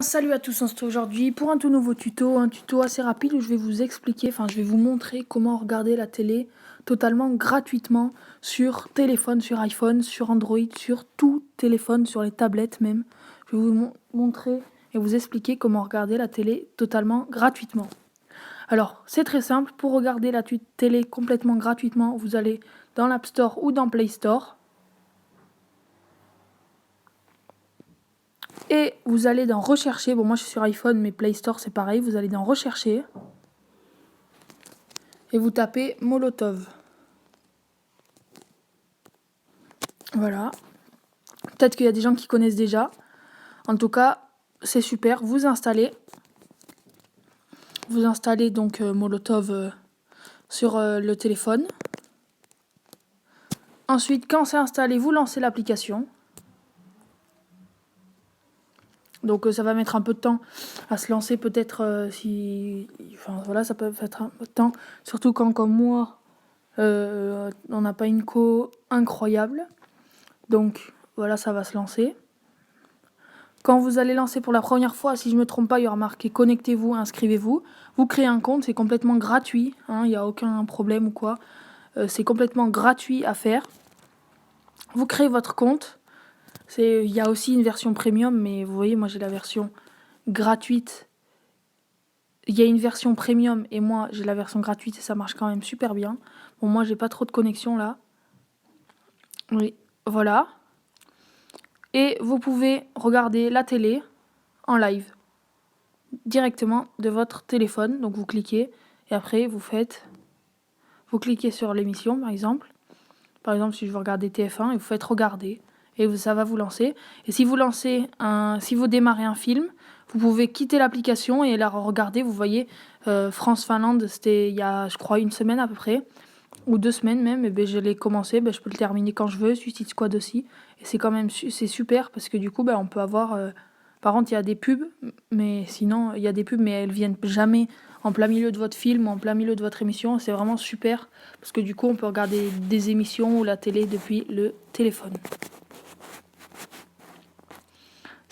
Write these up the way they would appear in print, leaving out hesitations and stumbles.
Salut à tous, on se retrouve aujourd'hui pour un tout nouveau tuto, un tuto assez rapide où je vais vous expliquer, je vais vous montrer comment regarder la télé totalement gratuitement sur téléphone, sur iPhone, sur Android, sur tout téléphone, sur les tablettes même. Je vais vous montrer et vous expliquer comment regarder la télé totalement gratuitement. Alors, c'est très simple, pour regarder la télé complètement gratuitement, vous allez dans l'App Store ou dans Play Store. Et vous allez dans rechercher, bon moi je suis sur iPhone mais Play Store c'est pareil, vous allez dans rechercher et vous tapez Molotov. Voilà. Peut-être qu'il y a des gens qui connaissent déjà. En tout cas, c'est super, vous installez. Vous installez donc Molotov sur le téléphone. Ensuite, quand c'est installé, vous lancez l'application. Donc ça va mettre un peu de temps à se lancer peut-être ça peut être un peu de temps. Surtout quand comme moi, on n'a pas une co incroyable. Donc voilà, ça va se lancer. Quand vous allez lancer pour la première fois, si je ne me trompe pas, il y aura marqué connectez-vous, inscrivez-vous. Vous créez un compte, c'est complètement gratuit, il n'y a aucun problème ou quoi. C'est complètement gratuit à faire. Vous créez votre compte. Il y a aussi une version premium, mais vous voyez, moi j'ai la version gratuite. Il y a une version premium et moi j'ai la version gratuite et ça marche quand même super bien. Bon, moi j'ai pas trop de connexion là. Oui, voilà. Et vous pouvez regarder la télé en live directement de votre téléphone. Donc vous cliquez et après vous cliquez sur l'émission par exemple. Par exemple, si je veux regarder TF1 et vous faites regarder et ça va vous lancer. Et si vous démarrez un film, vous pouvez quitter l'application et la regarder. Vous voyez, France-Finlande, c'était il y a, je crois, 1 semaine à peu près, ou 2 semaines même. Et je l'ai commencé, je peux le terminer quand je veux. Suicide Squad aussi. Et c'est quand même c'est super parce que du coup, on peut avoir. Par contre, il y a des pubs, mais sinon, il y a des pubs, mais elles viennent jamais en plein milieu de votre film ou en plein milieu de votre émission. C'est vraiment super parce que du coup, on peut regarder des émissions ou la télé depuis le téléphone.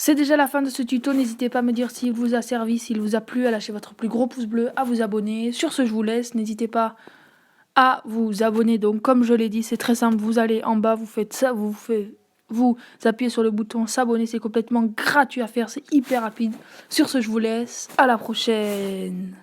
C'est déjà la fin de ce tuto. N'hésitez pas à me dire s'il vous a servi, s'il vous a plu, à lâcher votre plus gros pouce bleu, à vous abonner. Sur ce, je vous laisse. N'hésitez pas à vous abonner. Donc, comme je l'ai dit, c'est très simple. Vous allez en bas, vous faites ça, vous appuyez sur le bouton s'abonner, c'est complètement gratuit à faire, c'est hyper rapide. Sur ce, je vous laisse, à la prochaine.